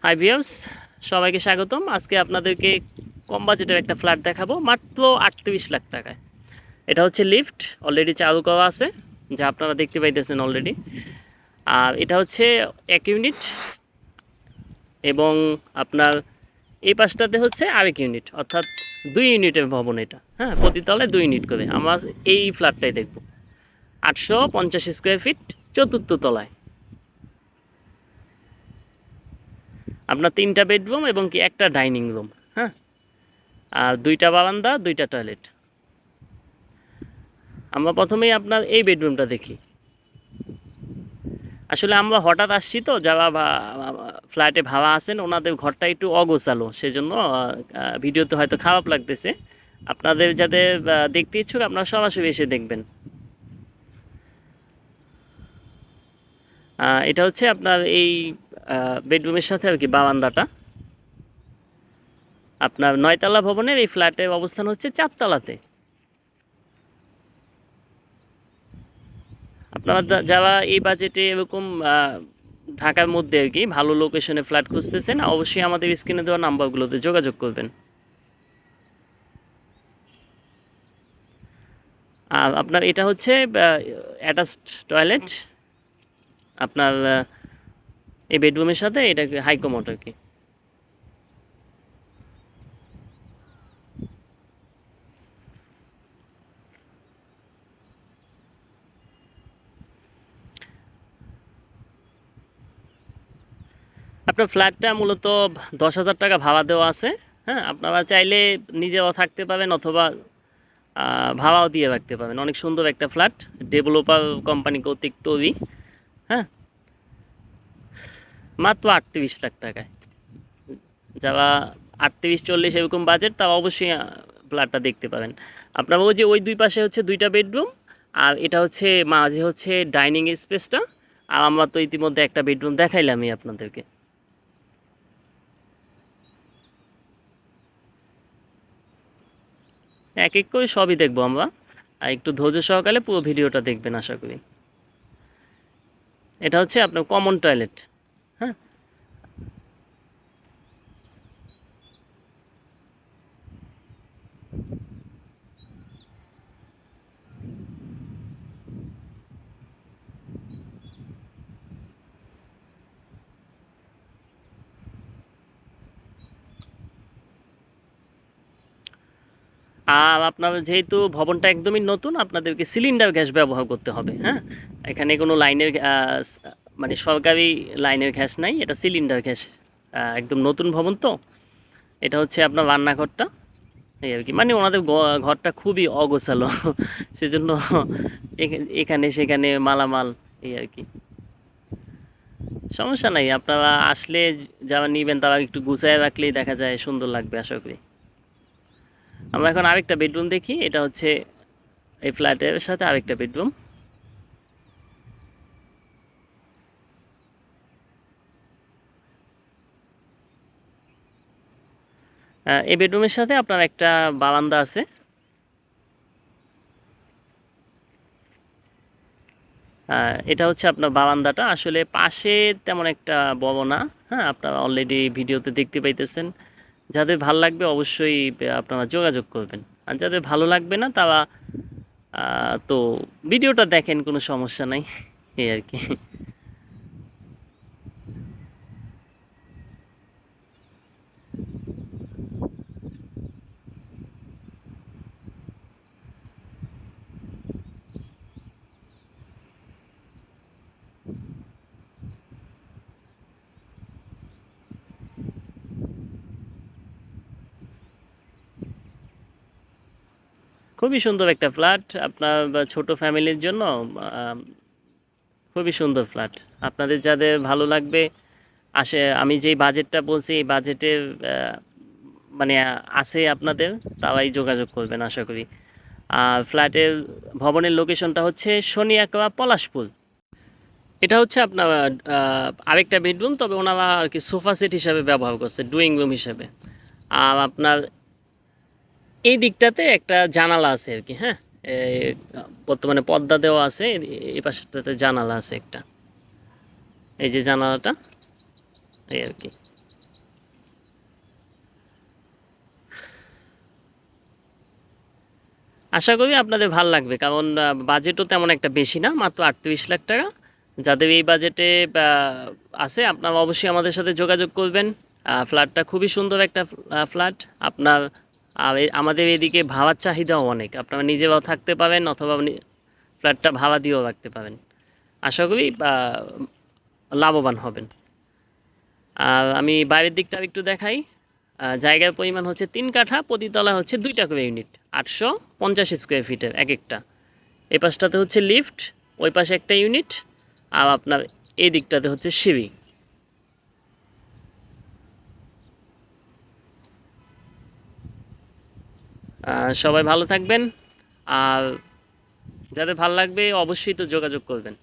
Hi viewers, সবাইকে স্বাগতম। আজকে আপনাদেরকে কম বাজেটের একটা ফ্ল্যাট দেখাবো মাত্র 38 লাখ টাকায়। এটা হচ্ছে লিফট, অলরেডি চালু করা আছে, যা আপনারা দেখতে পাইতেছেন অলরেডি। আর এটা হচ্ছে 1 ইউনিট এবং আপনার এই পাশটাতে হচ্ছে আরেক ইউনিট, অর্থাৎ 2 ইউনিটের ভবন এটা। হ্যাঁ, প্রতিতলায় 2 ইউনিট করে। আমরা এই ফ্ল্যাটটাই দেখব, 850 স্কোয়ার ফিট, চতুর্থ তলায়। আপনার 3টা বেডরুম এবং কি একটা ডাইনিং রুম। হ্যাঁ, আর 2টা বারান্দা, 2টা টয়লেট। আমরা প্রথমেই আপনার এই বেডরুমটা দেখি। আসলে আমরা হঠাৎ আসছি তো, যারা ফ্ল্যাটে ভাড়া আছেন ওনাদের ঘরটা একটু অগোছালো, সেজন্য ভিডিওতে হয়তো খারাপ লাগতেছে। আপনাদের যাতে দেখতে ইচ্ছুক আপনারা সরাসরি এসে দেখবেন। এটা হচ্ছে আপনার এই বেডরুমের সাথে আর কি বারান্দাটা। আপনার 9তলা ভবনের এই ফ্ল্যাটের অবস্থান হচ্ছে 4তলাতে। আপনারা যারা এই বাজেটে এরকম ঢাকার মধ্যে আর কি ভালো লোকেশনে ফ্ল্যাট খুঁজতেছেন, অবশ্যই আমাদের স্ক্রিনে দেওয়া নাম্বারগুলোতে যোগাযোগ করবেন। আর আপনার এটা হচ্ছে অ্যাটাচড টয়লেট। আপনার এই বেডরুমের সাথে এটা হাইকমোড আর কি। আপনার ফ্ল্যাটটা মূলত 10,000 টাকা ভাড়া দেওয়া আছে। হ্যাঁ, আপনারা চাইলে নিজেও থাকতে পাবেন অথবা ভাড়াও দিয়ে রাখতে পারেন। অনেক সুন্দর একটা ফ্ল্যাট, ডেভেলপার কোম্পানি কর্তৃক তৈরি। হ্যাঁ, মাত্র 38 লাখ টাকায়। যারা 38-40 এরকম বাজেট, তারা অবশ্যই ফ্ল্যাটটা দেখতে পারেন। আপনার ওই যে ওই দুই পাশে হচ্ছে 2টা বেডরুম, আর এটা হচ্ছে মাঝে হচ্ছে ডাইনিং স্পেসটা। আর আমরা তো ইতিমধ্যে একটা বেডরুম দেখাইলামই আপনাদেরকে। এক এক করে সবই দেখবো আমরা, আর একটু ধৈর্য সহকারে পুরো ভিডিওটা দেখবেন আশা করি। এটা হচ্ছে আপনার কমন টয়লেট। হ্যাঁ, আর আপনার যেহেতু ভবনটা একদমই নতুন, আপনাদেরকে সিলিন্ডার গ্যাস ব্যবহার করতে হবে। হ্যাঁ, এখানে কোনো লাইনের মানে সরকারি লাইনের গ্যাস নাই, এটা সিলিন্ডার গ্যাস। একদম নতুন ভবন তো। এটা হচ্ছে আপনার রান্নাঘরটা, এই আর কি। মানে ওনাদের ঘরটা খুবই অগোছালো সেজন্য এখানে সেখানে মালামাল, এই আর কি। সমস্যা নাই, আপনারা আসলে যারা নেবেন তারা একটু গুছায় রাখলেই দেখা যায় সুন্দর লাগবে আশা করি। আমরা এখন আরেকটা বেডরুম দেখি। এটা হচ্ছে এই ফ্ল্যাটের সাথে আরেকটা বেডরুম। এই বেডরুমের সাথে আপনার একটা বারান্দা আছে। এটা হচ্ছে আপনার বারান্দাটা, আসলে পাশে তেমন একটা বড় না। হ্যাঁ, আপনারা অলরেডি ভিডিওতে দেখতে পাইতেছেন। যাদের ভালো লাগবে অবশ্যই আপনারা যোগাযোগ করবেন, আর যাদের ভালো লাগবে না তারা তো ভিডিওটা দেখেন, কোনো সমস্যা নাই এই আর কি। খুবই সুন্দর একটা ফ্ল্যাট আপনার ছোট ফ্যামিলির জন্য। আহ, খুবই সুন্দর ফ্ল্যাট। আপনাদের যাদের ভালো লাগবে আমি যেই বাজেটটা বলছি এই বাজেটের মানে আছে আপনাদের, তারাই যোগাযোগ করবেন আশা করি। আর ফ্ল্যাটের ভবনের লোকেশনটা হচ্ছে শনিয়াকড়া পলাশপুর। এটা হচ্ছে আপনার আরেকটা বেডরুম, তবে ওনারা আর কি সোফা সেট হিসাবে ব্যবহার করছে, ড্রয়িং রুম হিসাবে। আর আপনার এই দিকটাতে একটা জানালা আছে আর কি। হ্যাঁ, বর্তমানে পর্দা দেওয়া আছে, এই পাশটাতে জানালা আছে একটা, এই যে জানালাটা, এই আর কি। আশা করি আপনাদের ভাল লাগবে, কারণ বাজেটও তেমন একটা বেশি না, মাত্র 38 লাখ টাকা। যাদের এই বাজেটে আছে, আপনারা অবশ্যই আমাদের সাথে যোগাযোগ করবেন। ফ্ল্যাটটা খুবই সুন্দর একটা ফ্ল্যাট আপনার। আর আমাদের এদিকে ভাড়ার চাহিদাও অনেক, আপনারা নিজেরাও থাকতে পারেন অথবা ফ্ল্যাটটা ভাড়া দিয়েও রাখতে পারেন। আশা করি লাভবান হবেন। আর আমি বাইরের দিকটা একটু দেখাই। জায়গার পরিমাণ হচ্ছে 3 কাঠা, প্রতিতলা হচ্ছে 2টা করে ইউনিট, 850 স্কোয়ার ফিটের এক একটা। এই পাশটাতে হচ্ছে লিফট, ওই পাশে একটা ইউনিট, আর আপনার এই দিকটাতে হচ্ছে সিঁড়ি। সবাই ভালো থাকবেন, আর যাদের ভালো লাগবে অবশ্যই তো যোগাযোগ করবেন।